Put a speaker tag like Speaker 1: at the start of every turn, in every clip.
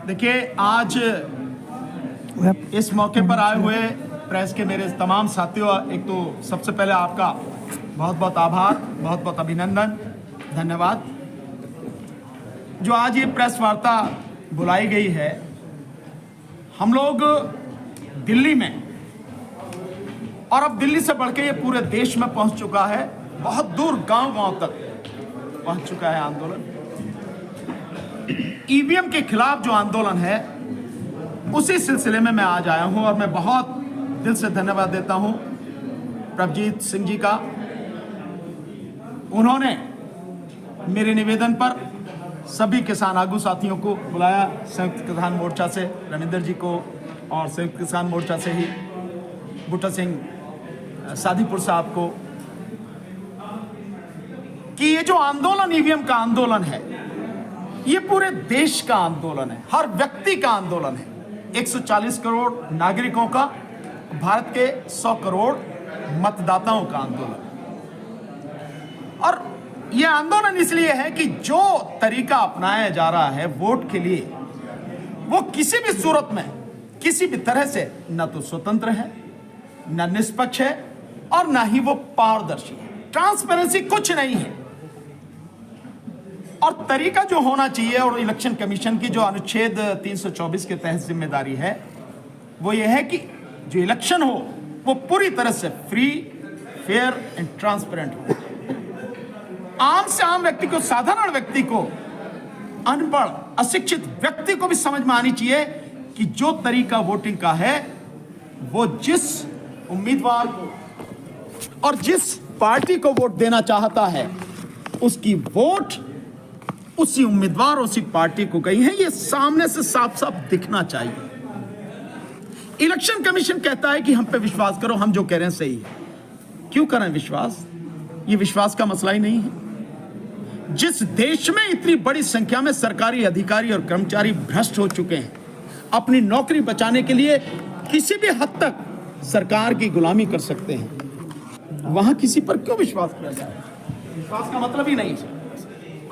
Speaker 1: देखिए, आज इस मौके पर आए हुए प्रेस के मेरे तमाम साथियों, एक तो सबसे पहले आपका बहुत बहुत आभार, बहुत बहुत अभिनंदन, धन्यवाद। जो आज ये प्रेस वार्ता बुलाई गई है, हम लोग दिल्ली में और अब दिल्ली से बढ़ के ये पूरे देश में पहुंच चुका है, बहुत दूर गांव-गांव तक पहुंच चुका है आंदोलन। ईवीएम के खिलाफ जो आंदोलन है, उसी सिलसिले में मैं आज आया हूं और मैं बहुत दिल से धन्यवाद देता हूं प्रभजीत सिंह जी का। उन्होंने मेरे निवेदन पर सभी किसान आगू साथियों को बुलाया, संयुक्त किसान मोर्चा से रविंदर जी को और संयुक्त किसान मोर्चा से ही बूटा सिंह सादीपुर साहब को, कि ये जो आंदोलन ईवीएम का आंदोलन है, ये पूरे देश का आंदोलन है, हर व्यक्ति का आंदोलन है। 140 करोड़ नागरिकों का, भारत के 100 करोड़ मतदाताओं का आंदोलन। और यह आंदोलन इसलिए है कि जो तरीका अपनाया जा रहा है वोट के लिए, वो किसी भी सूरत में, किसी भी तरह से न तो स्वतंत्र है, न निष्पक्ष है और न ही वो पारदर्शी है। ट्रांसपेरेंसी कुछ नहीं है। और तरीका जो होना चाहिए, और इलेक्शन कमीशन की जो अनुच्छेद 324 के तहत जिम्मेदारी है, वो ये है कि जो इलेक्शन हो वो पूरी तरह से फ्री, फेयर एंड ट्रांसपेरेंट हो। आम से आम व्यक्ति को, साधारण व्यक्ति को, अनपढ़ अशिक्षित व्यक्ति को भी समझ में आनी चाहिए कि जो तरीका वोटिंग का है, वो जिस उम्मीदवार को और जिस पार्टी को वोट देना चाहता है, उसकी वोट उसी उम्मीदवार, उसी पार्टी को गई है, ये सामने से साफ साफ दिखना चाहिए। इलेक्शन कमीशन कहता है कि हम पे विश्वास करो, हम जो कह रहे हैं सही है। क्यों करें विश्वास? ये विश्वास का मसला ही नहीं है। जिस देश में इतनी बड़ी संख्या में सरकारी अधिकारी और कर्मचारी भ्रष्ट हो चुके हैं, अपनी नौकरी बचाने के लिए किसी भी हद तक सरकार की गुलामी कर सकते हैं, वहां किसी पर क्यों विश्वास किया जाए? विश्वास का मतलब ही नहीं है।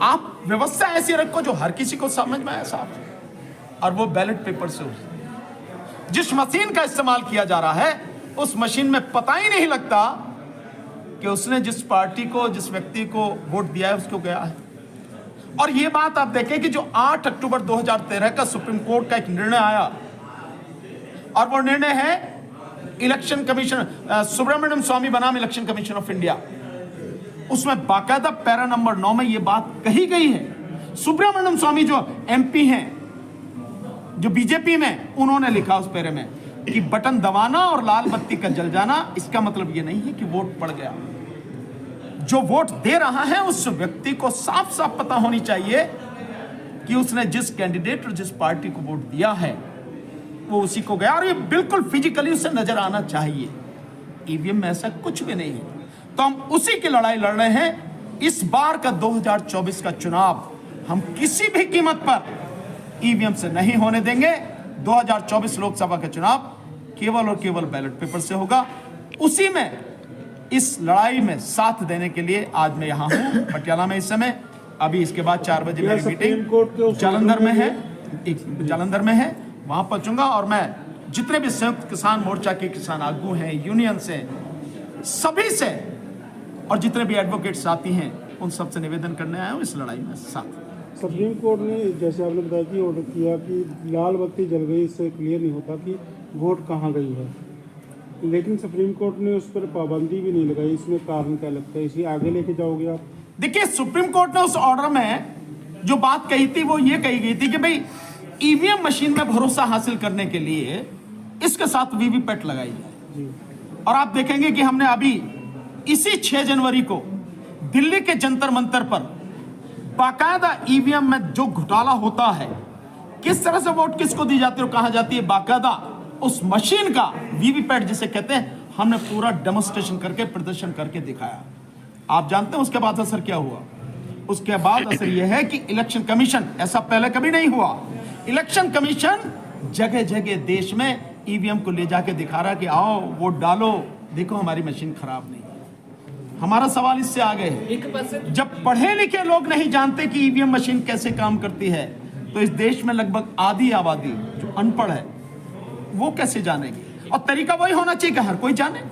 Speaker 1: आप व्यवस्था ऐसी रखो जो हर किसी को समझ में आए साहब, और वो बैलेट पेपर से हो। जिस मशीन का इस्तेमाल किया जा रहा है, उस मशीन में पता ही नहीं लगता कि उसने जिस पार्टी को, जिस व्यक्ति को वोट दिया है, उसको गया है। और ये बात आप देखें कि जो 8 अक्टूबर 2013 का सुप्रीम कोर्ट का एक निर्णय आया, और वो निर्णय है इलेक्शन कमीशन, सुब्रमण्यम स्वामी बनाम इलेक्शन कमीशन ऑफ इंडिया, उसमें बाकायदा पैरा नंबर 9 में ये बात कही गई है। सुब्रमण्यम स्वामी जो एमपी हैं, जो बीजेपी में, उन्होंने लिखा उस पैरे में कि बटन दबाना और लाल बत्ती का जल जाना, इसका मतलब ये नहीं है कि वोट पड़ गया। जो वोट दे रहा है, उस व्यक्ति को साफ साफ पता होनी चाहिए कि उसने जिस कैंडिडेट और जिस पार्टी को वोट दिया है, वो उसी को गया, और ये बिल्कुल फिजिकली उसे नजर आना चाहिए। ईवीएम में ऐसा कुछ भी नहीं है। तो हम उसी की लड़ाई लड़ रहे हैं। इस बार का 2024 का चुनाव हम किसी भी कीमत पर ईवीएम से नहीं होने देंगे। 2024 लोकसभा का चुनाव केवल और केवल बैलेट पेपर से होगा। उसी में, इस लड़ाई में साथ देने के लिए आज मैं यहाँ हूँ पटियाला में इस समय। अभी इसके बाद 4 बजे मेरी मीटिंग जालंधर में है, जालंधर में है, वहां पहुंचूंगा। और मैं जितने भी संयुक्त किसान मोर्चा के किसान आगू हैं, यूनियन से, सभी से, और जितने भी एडवोकेट साथी हैं, उन सबसे निवेदन करने आया हूं इस लड़ाई में साथ।
Speaker 2: सुप्रीम कोर्ट ने, जैसे आपने बताया कि ऑर्डर किया कि लाल बत्ती जल गई, इससे क्लियर नहीं होता कि वोट कहाँ गई है, लेकिन सुप्रीम कोर्ट ने उस पर पाबंदी भी नहीं लगाई। इसमें कारण क्या लगता है? इसे आगे लेके जाओगे आप?
Speaker 1: देखिए, सुप्रीम कोर्ट ने उस ऑर्डर में जो बात कही थी, वो ये कही गई थी कि भाई ईवीएम मशीन में भरोसा हासिल करने के लिए इसके साथ वीवीपैट लगाई जाए। और आप देखेंगे कि हमने अभी इसी 6 जनवरी को दिल्ली के जंतर मंतर पर बाकायदा ईवीएम में जो घोटाला होता है, किस तरह से वोट किसको दी जाती है और कहां जाती है, बाकायदा उस मशीन का, वीवीपैट जिसे कहते हैं, हमने पूरा डेमोन्स्ट्रेशन करके, प्रदर्शन करके दिखाया। आप जानते हैं उसके बाद असर क्या हुआ? उसके बाद असर यह है कि इलेक्शन कमीशन, ऐसा पहले कभी नहीं हुआ, इलेक्शन कमीशन जगह जगह देश में ईवीएम को ले जाके दिखा रहा कि आओ वोट डालो, देखो हमारी मशीन खराब नहीं है। हमारा सवाल इससे आगे है।
Speaker 3: एक पासे
Speaker 1: जब पढ़े लिखे लोग नहीं जानते कि ईवीएम मशीन कैसे काम करती है, तो इस देश में लगभग आधी आबादी जो अनपढ़ है वो कैसे जानेगी? और तरीका वही होना चाहिए कि हर कोई जाने।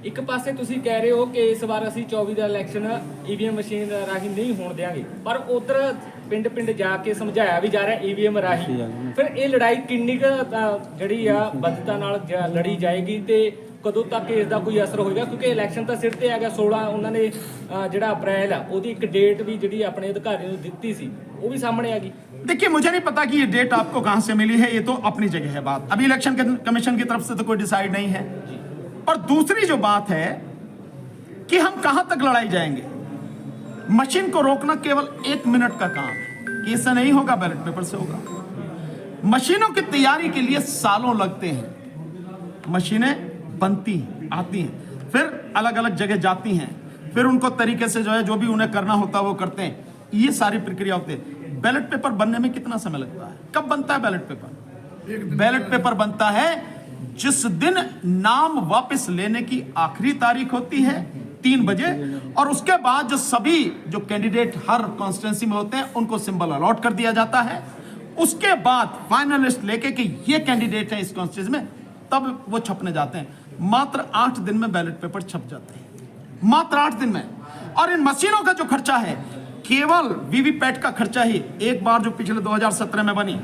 Speaker 3: ਇੱਕ ਪਾਸੇ ਤੁਸੀਂ ਕਹਿ ਰਹੇ ਹੋ ਕਿ ਇਸ ਵਾਰ ਅਸੀਂ 24 ਦਾ ਇਲੈਕਸ਼ਨ ਈਵੀਐਮ ਮਸ਼ੀਨ ਰਾਹੀਂ ਨਹੀਂ ਹੋਣ ਦੇਵਾਂਗੇ, ਪਰ ਉਧਰ ਪਿੰਡ ਜਾ ਕੇ ਸਮਝਾਇਆ ਵੀ ਜਾ ਰਿਹਾ ਈਵੀਐਮ ਰਾਹੀਂ। ਫਿਰ ਇਹ ਲੜਾਈ ਕਿੰਨੀ ਕੁ ਜਿਹੜੀ ਆ ਬੱਧਤਾ ਨਾਲ ਲੜੀ ਜਾਏਗੀ ਤੇ ਕਦੋਂ ਤੱਕ ਇਸ ਦਾ ਕੋਈ ਅਸਰ ਹੋਏਗਾ? ਕਿਉਂਕਿ ਇਲੈਕਸ਼ਨ ਤਾਂ ਸਿਰ ਤੇ ਆ ਗਿਆ 16, ਉਹਨਾਂ ਨੇ ਜਿਹੜਾ ਅਪ੍ਰੈਲ ਆ ਉਹਦੀ ਇੱਕ ਡੇਟ ਵੀ ਜਿਹੜੀ ਆਪਣੇ ਅਧਿਕਾਰੀਆਂ ਨੂੰ ਦਿੱਤੀ ਸੀ, ਉਹ ਵੀ ਸਾਹਮਣੇ ਆ ਗਈ।
Speaker 1: देखिए, मुझे नहीं पता कि ये डेट आपको कहां से मिली है, ये तो अपनी जगह है बात। अभी इलेक्शन कमीशन की तरफ से तो कोई डिसाइड नहीं है। और दूसरी जो बात है कि हम कहां तक लड़ाई जाएंगे। मशीन को रोकना केवल 1 मिनट का काम है कि इससे नहीं होगा, बैलेट पेपर से होगा। मशीनों की तैयारी के लिए सालों लगते हैं। मशीनें बनती हैं, आती हैं, फिर अलग अलग जगह जाती हैं, फिर उनको तरीके से जो है जो भी उन्हें करना होता है वो करते हैं। ये सारी प्रक्रिया होती है। बैलेट पेपर बनने में कितना समय लगता है? कब बनता है बैलेट पेपर? बैलेट पेपर बनता है जिस दिन नाम वापस लेने की आखिरी तारीख होती है 3 बजे, और उसके बाद जो सभी जो कैंडिडेट हर कॉन्स्टिट्यूंसी में होते हैं उनको सिंबल अलॉट कर दिया जाता है। उसके बाद फाइनल लिस्ट लेके कि ये कैंडिडेट है इस कॉन्स्टिट्यूंसी में, तब वो छपने जाते हैं। मात्र 8 दिन में बैलेट पेपर छप जाते हैं, मात्र 8 दिन में। और इन मशीनों का जो खर्चा है, केवल वीवीपैट का खर्चा ही एक बार जो पिछले 2017 में बनी,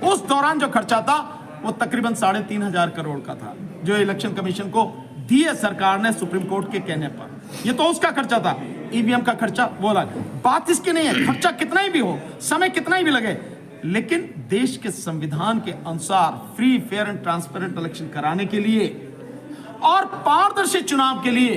Speaker 1: उस दौरान जो खर्चा था वो तकरीबन 3,500 करोड़ का था, जो इलेक्शन कमीशन को दिए सरकार ने सुप्रीम कोर्ट के कहने पर। ये तो उसका खर्चा था। ईवीएम का खर्चा वो अलग बात, इसकी नहीं है। खर्चा कितना ही भी हो, समय कितना ही भी लगे, लेकिन देश के संविधान के अनुसार free, fair and transparent election कराने के लिए और पारदर्शी चुनाव के लिए,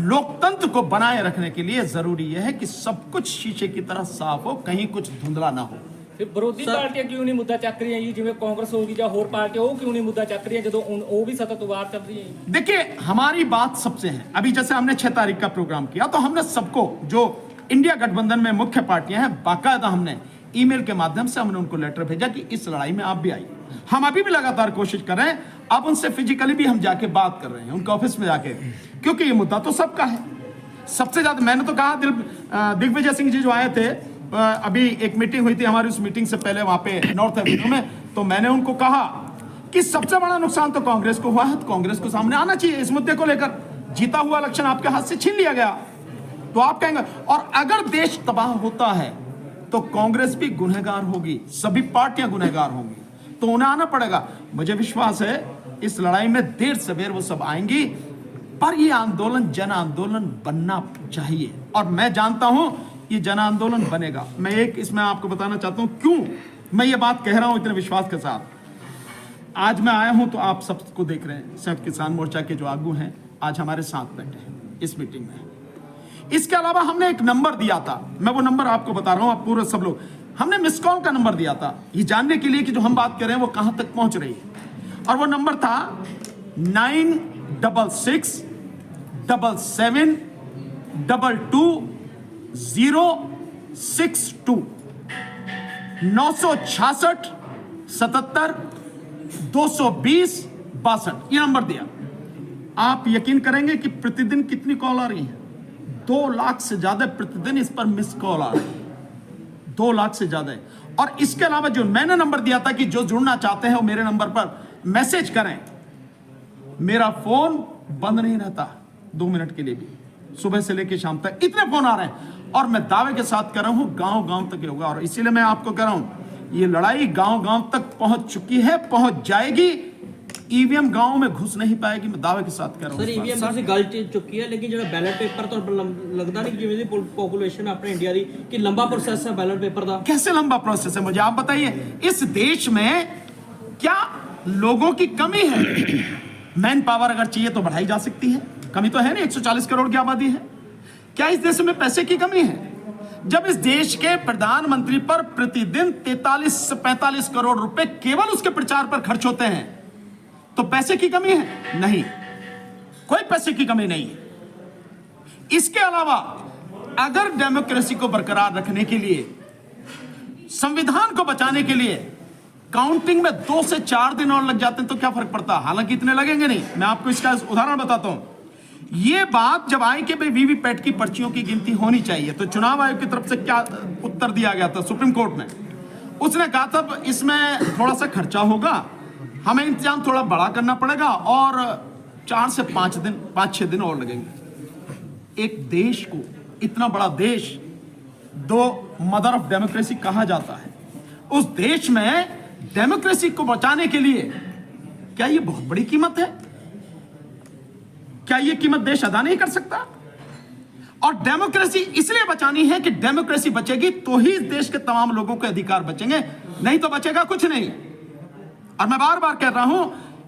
Speaker 1: लोकतंत्र को बनाए रखने के लिए जरूरी यह है कि सब कुछ शीशे की तरह साफ हो, कहीं कुछ धुंधला ना हो।
Speaker 3: ਫਿਰ ਵਿਰੋਧੀ ਪਾਰਟੀਆਂ ਕਿਉਂ ਨਹੀਂ ਮੁੱਦਾ ਚੱਕ ਰਹੀਆਂ ਜੀ? ਜਿਵੇਂ ਕਾਂਗਰਸ ਹੋਗੀ ਜਾਂ ਹੋਰ ਪਾਰਟੀਆਂ, ਉਹ ਕਿਉਂ ਨਹੀਂ ਮੁੱਦਾ ਚੱਕ ਰਹੀਆਂ ਜਦੋਂ ਉਹ भी सतत वार चल रही है?
Speaker 1: देखिए, हमारी बात सबसे है। अभी जैसे हमने 6 तारीख का प्रोग्राम किया, तो हमने सबको, जो इंडिया गठबंधन में मुख्य पार्टियां हैं, बाकायदा हमने ईमेल के माध्यम से हमने उनको लेटर भेजा कि इस लड़ाई में आप भी आइए। हम अभी भी लगातार कोशिश कर रहे हैं। अब उनसे फिजिकली भी हम जाके बात कर रहे हैं, उनके ऑफिस में जाके, क्योंकि ये मुद्दा तो सबका है। सबसे ज्यादा मैंने तो कहा, दिग्विजय सिंह जी जो आए थे, अभी एक मीटिंग हुई थी हमारी, उस मीटिंग से पहले वहां पे नॉर्थ एवेन्यू में, तो मैंने उनको कहा कि सबसे बड़ा नुकसान तो कांग्रेस को हुआ है, तो कांग्रेस को सामने आना चाहिए इस मुद्दे को लेकर। जीता हुआ इलेक्शन आपके हाथ से छीन लिया गया, तो आप कहेंगे, और अगर देश तबाह होता है तो कांग्रेस भी गुनहगार होगी, सभी पार्टियां गुनहगार होंगी, तो उन्हें आना पड़ेगा। मुझे विश्वास है इस लड़ाई में देर सवेर वो सब आएंगी, पर ये आंदोलन जन आंदोलन बनना चाहिए, और मैं जानता हूं ये जन आंदोलन बनेगा। मैं एक इसमें आपको बताना चाहता हूं क्यों मैं ये बात कह रहा हूं इतने विश्वास के साथ। आज मैं आया हूं तो आप सबको देख रहे हैं, संयुक्त किसान मोर्चा के जो आगू हैं आज हमारे साथ बैठे हैं इस मीटिंग में। इसके अलावा हमने एक नंबर दिया था, मैं वो नंबर आपको बता रहा हूं, आप पूरे सब लोग, हमने मिस कॉल का नंबर दिया था, ये जानने के लिए कि जो हम बात कर रहे हैं वो कहां तक पहुंच रही है। और वो नंबर था 966 77 22 062 966 77 220 62, ये नंबर दिया। आप यकीन करेंगे कि प्रतिदिन कितनी कॉल आ रही है? 2 लाख से ज्यादा प्रतिदिन इस पर मिस कॉल आ रही है, 2 लाख से ज्यादा। और इसके अलावा जो मैंने नंबर दिया था कि जो जुड़ना चाहते हैं वो मेरे नंबर पर मैसेज करें, मेरा फोन बंद नहीं रहता 2 मिनट के लिए भी, सुबह से लेकर शाम तक इतने फोन आ रहे हैं। और मैं दावे के साथ कर रहा हूं गांव गांव तक होगा, और इसीलिए मैं आपको कह रहा हूं ये लड़ाई गांव गांव तक पहुंच चुकी है, पहुंच जाएगी। ईवीएम गांव में घुस नहीं पाएगी, मैं दावे के साथ कह रहा हूं।
Speaker 4: सर ईवीएम से गल चुकी है, लेकिन जो बैलेट पेपर तो लगता नहीं जिवें दी पॉपुलेशन अपने इंडिया की कि लंबा प्रोसेस है बैलेट पेपर का।
Speaker 1: कैसे लंबा प्रोसेस है, मुझे आप बताइए। इस देश में क्या लोगों की कमी है? मैन पावर अगर चाहिए तो बढ़ाई जा सकती है, कमी तो है नहीं, 140 करोड़ की आबादी है। क्या इस देश में पैसे की कमी है? जब इस देश के प्रधानमंत्री पर प्रतिदिन 43 से 45 करोड़ रुपए केवल उसके प्रचार पर खर्च होते हैं, तो पैसे की कमी है? नहीं, कोई पैसे की कमी नहीं है। इसके अलावा अगर डेमोक्रेसी को बरकरार रखने के लिए, संविधान को बचाने के लिए काउंटिंग में 2 से 4 दिन और लग जाते हैं तो क्या फर्क पड़ता? हालांकि इतने लगेंगे नहीं। मैं आपको इसका उदाहरण बताता हूं। ये बात जब आई कि भाई वीवीपैट की पर्चियों की गिनती होनी चाहिए, तो चुनाव आयोग की तरफ से क्या उत्तर दिया गया था सुप्रीम कोर्ट में? उसने कहा था इसमें थोड़ा सा खर्चा होगा, हमें इंतजाम थोड़ा बड़ा करना पड़ेगा और 4 से 5-6 दिन और लगेंगे। एक देश को, इतना बड़ा देश, दो मदर ऑफ डेमोक्रेसी कहा जाता है, उस देश में डेमोक्रेसी को बचाने के लिए क्या ये बहुत बड़ी कीमत है? क्या ये कीमत देश अदा नहीं कर सकता? और डेमोक्रेसी इसलिए बचानी है कि डेमोक्रेसी बचेगी तो ही इस देश के तमाम लोगों के अधिकार बचेंगे, नहीं तो बचेगा कुछ नहीं। और मैं बार बार कह रहा हूं,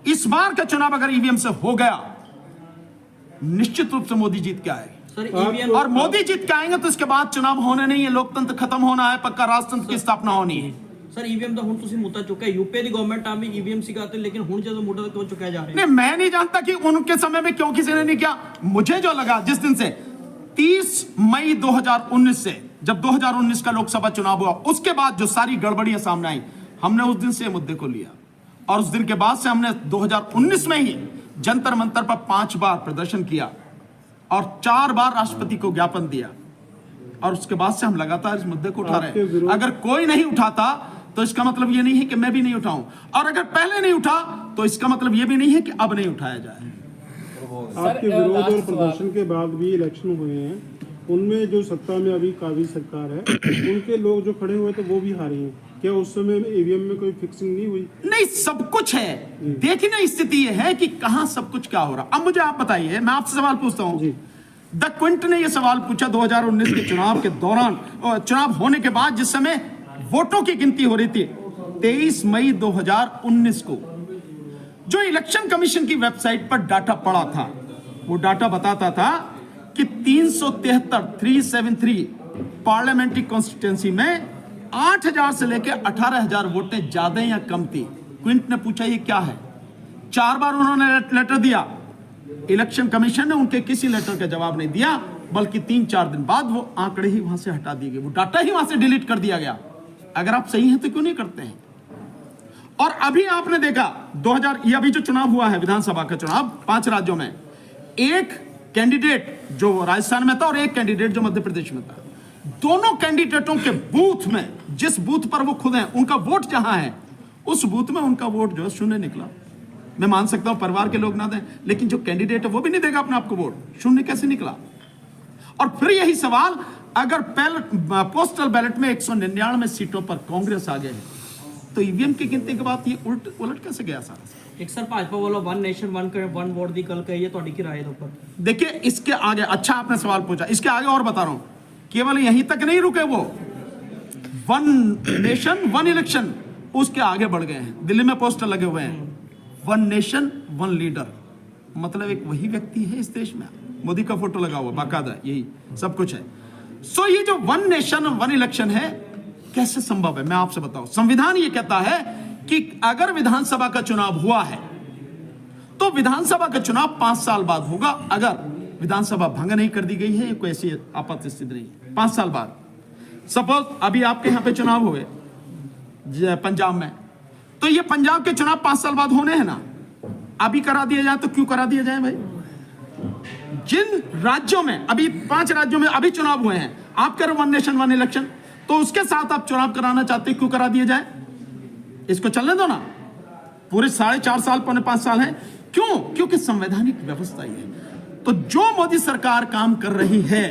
Speaker 1: इस बार का चुनाव अगर ईवीएम से हो गया, निश्चित रूप से मोदी जीत के आएंगे।
Speaker 4: सर ईवीएम
Speaker 1: और मोदी जीत के आएंगे तो इसके बाद चुनाव होने नहीं है, लोकतंत्र खत्म होना है, पक्का राजतंत्र की स्थापना होनी है।
Speaker 4: सर ईवीएम तो ਹੁਣ ਤੁਸੀਂ ਮੁੱਦਾ ਚੁੱਕਿਆ, यूपी ਦੀ गवर्नमेंट ਆ ਵੀ ईवीएम सिखाते, लेकिन ਹੁਣ ਜਦੋਂ ਮੁੱਦਾ क्यों चुकाया जा रहा है?
Speaker 1: नहीं, मैं नहीं जानता कि उनके समय में क्यों किसी ने नहीं किया। मुझे जो लगा, जिस दिन से 30 मई 2019 से, जब 2019 का लोकसभा चुनाव हुआ, उसके बाद जो सारी गड़बड़ियां सामने आई, हमने उस दिन से मुद्दे को लिया और उस दिन के बाद से हमने 2019 में ही जंतर मंतर पर 5 बार प्रदर्शन किया और 4 बार राष्ट्रपति को ज्ञापन दिया और उसके बाद से हम लगातार इस मुद्दे को उठा रहे हैं। अगर कोई नहीं उठाता तो इसका मतलब ये नहीं है कि मैं भी नहीं उठाऊं, और अगर पहले नहीं उठा तो इसका मतलब ये भी नहीं है कि अब नहीं उठाया जाए।
Speaker 2: आपके विरोध और प्रदर्शन के बाद भी इलेक्शन हुए हैं, उनमें जो सत्ता में अभी काबिज सरकार है, उनके लोग जो खड़े हुए थे वो भी हारे हैं। क्या उस समय ईवीएम में कोई फिक्सिंग नहीं हुई?
Speaker 1: नहीं, सब कुछ है। देखिए ना, स्थिति ये है कि कहां सब कुछ क्या हो रहा। अब मुझे आप बताइए, मैं आपसे सवाल पूछता हूं। द क्विंट ने यह सवाल पूछा 2019 के चुनाव के दौरान, चुनाव होने के बाद, जिस समय वोटों की गिनती हो रही थी 23 मई 2019 को, जो इलेक्शन कमीशन की वेबसाइट पर डाटा पड़ा था, वो डाटा बताता था कि 373 पार्लियामेंट्री कॉन्स्टिट्यूंसी में 8,000 से लेकर 18,000 वोटें ज्यादा या कम थी। क्विंट ने पूछा ये क्या है? 4 बार उन्होंने लेटर दिया, इलेक्शन कमीशन ने उनके किसी लेटर का जवाब नहीं दिया, बल्कि 3-4 दिन बाद वो आंकड़े ही वहां से हटा दिए गए, वो डाटा ही वहां से डिलीट कर दिया गया। अगर आप सही हैं तो क्यों नहीं करते हैं? और अभी आपने देखा 2000, ये अभी जो चुनाव हुआ है विधानसभा का चुनाव 5 राज्यों में, एक कैंडिडेट जो राजस्थान में था और एक कैंडिडेट जो मध्य प्रदेश में था, दोनों कैंडिडेटों के बूथ में, जिस बूथ पर वो खुद हैं, उनका वोट जहां है, उस बूथ में उनका वोट जो है 0 निकला। मैं मान सकता हूं परिवार के लोग ना दें, लेकिन जो कैंडिडेट है वो भी नहीं देगा अपने आप को वोट, 0 कैसे निकला? और फिर यही सवाल, अगर पोस्टल बैलेट में 199 सीटों पर कांग्रेस आ गए तो ईवीएम की गिनती के बाद ये उलट कैसे गया सारा?
Speaker 4: एक सर भाजपा वालों वन नेशन वन वोट दी गल कही है, ਤੁਹਾਡੀ ਕੀ ਰਾਏ है ऊपर?
Speaker 1: देखिए, इसके आगे, अच्छा आपने सवाल पूछा, इसके आगे और बता रहा हूं, केवल यहीं तक नहीं रुके वो, वन नेशन वन इलेक्शन, उसके आगे बढ़ गए हैं। दिल्ली में पोस्टर लगे हुए हैं, वन नेशन वन लीडर, मतलब एक वही व्यक्ति है इस देश में, मोदी का फोटो लगा हुआ बाकायदा, यही सब कुछ है। सो ये जो वन नेशन वन इलेक्शन है, कैसे संभव है? मैं आपसे बताऊं, संविधान ये कहता है कि अगर विधानसभा का चुनाव हुआ है तो विधानसभा का चुनाव 5 साल बाद होगा, अगर विधानसभा भंग नहीं कर दी गई है, कोई ऐसी आपात स्थिति नहीं है, 5 साल बाद। सपोज अभी आपके यहां पे चुनाव हुए पंजाब में, तो ये पंजाब के चुनाव 5 साल बाद होने हैं ना, अभी करा दिया जाए तो क्यों करा दिया जाए भाई? जिन राज्यों में, अभी 5 राज्यों में अभी चुनाव हुए हैं, आप कह रहे वन नेशन वन इलेक्शन, तो उसके साथ आप चुनाव कराना चाहते, क्यों करा दिया जाए? इसको चलने दो ना, पूरे 4.5 साल 5 साल हैं, क्यों? क्योंकि संवैधानिक व्यवस्था ही है। तो जो मोदी सरकार काम कर रही है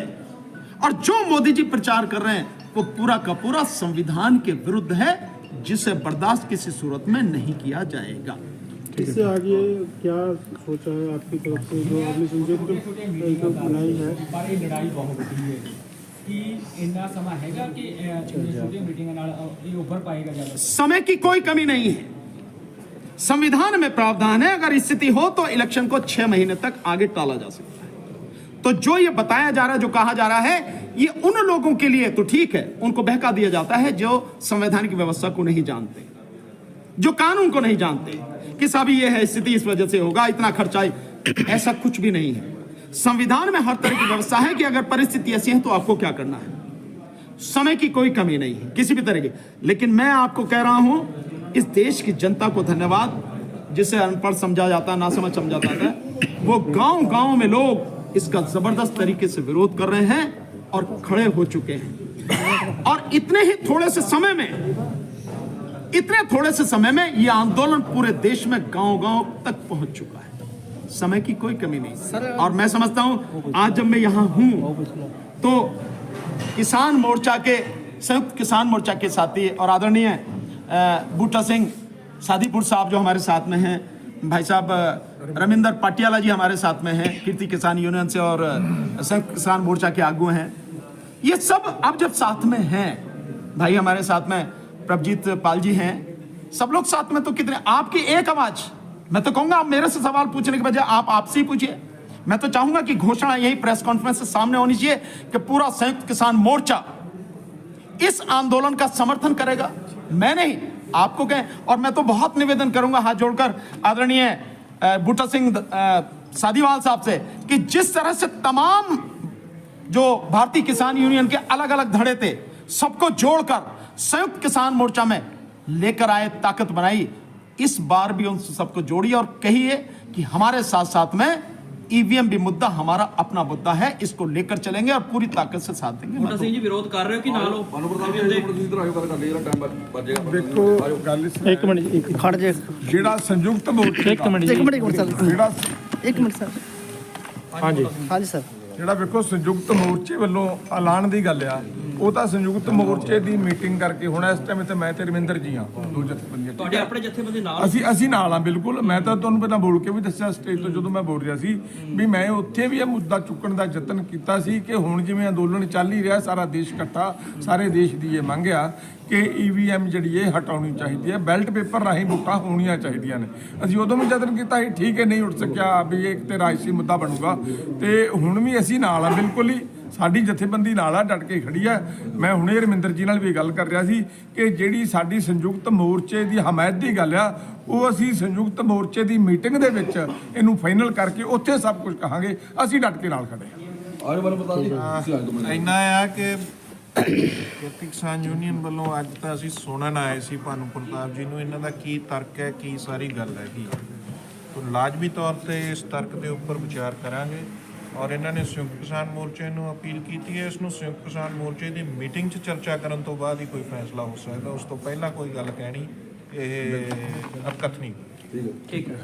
Speaker 1: और जो मोदी जी प्रचार कर रहे हैं, वो पूरा का पूरा संविधान के विरुद्ध है, जिसे बर्दाश्त किसी सूरत में नहीं किया जाएगा।
Speaker 2: इससे आगे क्या सोचा है आपकी तरफ से, जो आपने संसद जो बनाई है?
Speaker 3: पर ये लड़ाई बहुत ਵੱਡੀ ਹੈ कि ਇੰਨਾ ਸਮਾਂ ਹੈਗਾ ਕਿ ਛੋਟੀਆਂ ਮੀਟਿੰਗਾਂ ਨਾਲ ਇਹ ਉੱਭਰ ਪਾਏਗਾ ਜ਼ਿਆਦਾ?
Speaker 1: समय की कोई कमी नहीं है, संविधान में प्रावधान है, अगर स्थिति हो तो इलेक्शन को 6 महीने तक आगे टाला जा सकता है। तो जो ये बताया जा रहा है, जो कहा जा रहा है, ये उन लोगों के लिए तो ठीक है, उनको बहका दिया जाता है जो संवैधानिक व्यवस्था को नहीं जानते, जो कानून को नहीं जानते कि साहब ये है स्थिति, इस वजह से होगा, इतना खर्चा, ऐसा कुछ भी नहीं है। संविधान में हर तरह की व्यवस्था है कि अगर परिस्थिति ऐसी है तो आपको क्या करना है। समय की कोई कमी नहीं है किसी भी तरह की। लेकिन मैं आपको कह रहा हूं, इस देश की जनता को धन्यवाद, जिसे अनपढ़ समझा जाता, ना समझ समझा जाता है, वो गांव गांव में लोग इसका जबरदस्त तरीके से विरोध कर रहे हैं और खड़े हो चुके हैं। और इतने थोड़े से समय में यह आंदोलन पूरे देश में गांव-गांव तक पहुंच चुका है। समय की कोई कमी नहीं। और मैं समझता हूं आज जब मैं यहां हूं तो किसान मोर्चा के संयुक्त किसान मोर्चा के साथी और आदरणीय बूटा सिंह सादीपुर साहब जो हमारे साथ में हैं, भाई साहब रविंदर पाटियाला जी हमारे साथ में हैं, कीर्ति किसान यूनियन से और संयुक्त किसान मोर्चा के आगू हैं। ये सब अब जब साथ में हैं, भाई हमारे साथ में प्रभजीत पाल जी हैं, सब लोग साथ में, तो कितने आपकी एक आवाज। मैं तो कहूंगा आप मेरे से सवाल पूछने के बजाय आप आपसे ही पूछिए। मैं तो चाहूंगा कि घोषणा यही प्रेस कॉन्फ्रेंस से सामने होनी चाहिए कि पूरा संयुक्त किसान मोर्चा इस आंदोलन का समर्थन करेगा। मैं नहीं, आपको कहें। और मैं तो बहुत निवेदन करूंगा हाथ जोड़कर आदरणीय बूटा सिंह सादीवाल साहब से कि जिस तरह से तमाम जो भारतीय किसान यूनियन के अलग अलग धड़े थे सबको जोड़कर संयुक्त किसान मोर्चा में लेकर आए, ताकत बनाई, इस बार भी उन सबको जोड़िए और कहिए कि हमारे साथ साथ में ईवीएम भी मुद्दा हमारा अपना मुद्दा है, इसको लेकर चलेंगे और पूरी ताकत से साथ देंगे।
Speaker 4: ਬੂਟਾ ਸਿੰਘ ਜੀ ਵਿਰੋਧ ਕਰ ਰਹੇ ਹੋ ਕਿ ਨਾਲ ਹੋ?
Speaker 5: ਦੇਖੋ ਗੱਲ
Speaker 2: एक मिनट
Speaker 6: ਖੜ ਜੇ
Speaker 5: ਜਿਹੜਾ ਸੰਯੁਕਤ ਮੋਰਚੇ
Speaker 2: एक मिनट
Speaker 6: ਇੱਕ ਮਿੰਟ ਸਰ
Speaker 5: ਜਿਹੜਾ
Speaker 6: ਇੱਕ ਮਿੰਟ ਸਰ
Speaker 2: ਹਾਂਜੀ
Speaker 6: ਹਾਂਜੀ ਸਰ
Speaker 5: ਜਿਹੜਾ ਵੇਖੋ ਸੰਯੁਕਤ ਮੋਰਚੇ ਵੱਲੋਂ ਐਲਾਨ ਦੀ ਗੱਲ ਆ, ਉਹ ਤਾਂ ਸੰਯੁਕਤ ਮੋਰਚੇ ਦੀ ਮੀਟਿੰਗ ਕਰਕੇ ਹੁਣ ਇਸ ਟਾਈਮ ਤੇ ਮੈਂ ਤੇ ਰਵਿੰਦਰ ਜੀ ਆ, ਦੋ ਜਥੇਬੰਦੀਆਂ।
Speaker 4: ਤੁਹਾਡੇ ਆਪਣੇ ਜਥੇਬੰਦੀ ਨਾਲ
Speaker 5: ਅਸੀਂ ਨਾਲ ਆ ਬਿਲਕੁਲ। ਮੈਂ ਤਾਂ ਤੁਹਾਨੂੰ ਪਹਿਲਾਂ ਬੋਲ ਕੇ ਵੀ ਦੱਸਿਆ ਸਟੇਜ ਤੋਂ ਜਦੋਂ ਮੈਂ ਬੋਲ ਰਿਹਾ ਸੀ ਵੀ ਮੈਂ ਉੱਥੇ ਵੀ ਇਹ ਮੁੱਦਾ ਚੁੱਕਣ ਦਾ ਯਤਨ ਕੀਤਾ ਸੀ ਕਿ ਹੁਣ ਜਿਵੇਂ ਅੰਦੋਲਨ ਚੱਲ ਹੀ ਰਿਹਾ, ਸਾਰਾ ਦੇਸ਼ ਇਕੱਠਾ, ਸਾਰੇ ਦੇਸ਼ ਦੀ ਇਹ ਮੰਗ ਆ ਕਿ ਈਵੀਐਮ ਜਿਹੜੀ ਇਹ ਹਟਾਉਣੀ ਚਾਹੀਦੀ ਹੈ, ਬੈਲਟ ਪੇਪਰ ਰਾਹੀਂ ਵੋਟਾਂ ਹੋਣੀਆਂ ਚਾਹੀਦੀਆਂ ਨੇ। ਅਸੀਂ ਉਦੋਂ ਵੀ ਯਤਨ ਕੀਤਾ ਸੀ, ਠੀਕ ਹੈ, ਨਹੀਂ ਉੱਠ ਸਕਿਆ ਵੀ ਇਹ ਤੇ ਰਾਜਸੀ ਮੁੱਦਾ ਬਣੂਗਾ, ਤੇ ਹੁਣ ਵੀ ਅਸੀਂ ਨਾਲ ਆ ਬਿਲਕੁਲ ਹੀ। ਸਾਡੀ ਜਥੇਬੰਦੀ ਨਾਲ ਆ, ਡਟ ਕੇ ਖੜੀ ਆ। ਮੈਂ ਹੁਣੇ ਰਮਿੰਦਰ ਜੀ ਨਾਲ ਵੀ ਗੱਲ ਕਰ ਰਿਹਾ ਸੀ ਕਿ ਜਿਹੜੀ ਸਾਡੀ ਸੰਯੁਕਤ ਮੋਰਚੇ ਦੀ ਹਮਾਇਤ ਦੀ ਗੱਲ ਆ, ਉਹ ਅਸੀਂ ਸੰਯੁਕਤ ਮੋਰਚੇ ਦੀ ਮੀਟਿੰਗ ਦੇ ਵਿੱਚ ਇਹਨੂੰ ਫਾਈਨਲ ਕਰਕੇ ਉੱਥੇ ਸਭ ਕੁਝ ਕਹਾਂਗੇ। ਅਸੀਂ ਡਟ ਕੇ ਨਾਲ ਖੜੇ
Speaker 7: ਹਾਂ। ਇੰਨਾ ਆ ਕਿ ਕਿਰਤੀ ਕਿਸਾਨ ਯੂਨੀਅਨ ਵੱਲੋਂ ਅੱਜ ਤਾਂ ਅਸੀਂ ਸੁਣਨ ਆਏ ਸੀ ਭਾਨੂ ਪ੍ਰਤਾਪ ਜੀ ਨੂੰ, ਇਹਨਾਂ ਦਾ ਕੀ ਤਰਕ ਹੈ, ਕੀ ਸਾਰੀ ਗੱਲ ਹੈਗੀ। ਤਾਂ ਲਾਜ਼ਮੀ ਤੌਰ ਤੇ ਇਸ ਤਰਕ ਦੇ ਉੱਪਰ ਵਿਚਾਰ ਕਰਾਂਗੇ। ਔਰ ਇਹਨਾਂ ਨੇ ਸੰਯੁਕਤ ਕਿਸਾਨ ਮੋਰਚੇ ਨੂੰ ਅਪੀਲ ਕੀਤੀ ਹੈ, ਇਸ ਨੂੰ ਸੰਯੁਕਤ ਕਿਸਾਨ ਮੋਰਚੇ ਦੀ ਮੀਟਿੰਗ 'ਚ ਚਰਚਾ ਕਰਨ ਤੋਂ ਬਾਅਦ ਹੀ ਕੋਈ ਫੈਸਲਾ ਹੋ ਸਕਦਾ। ਉਸ ਤੋਂ ਪਹਿਲਾਂ ਕੋਈ ਗੱਲ ਕਹਿਣੀ ਇਹ ਅਕਥਨੀ।
Speaker 4: ਠੀਕ ਹੈ।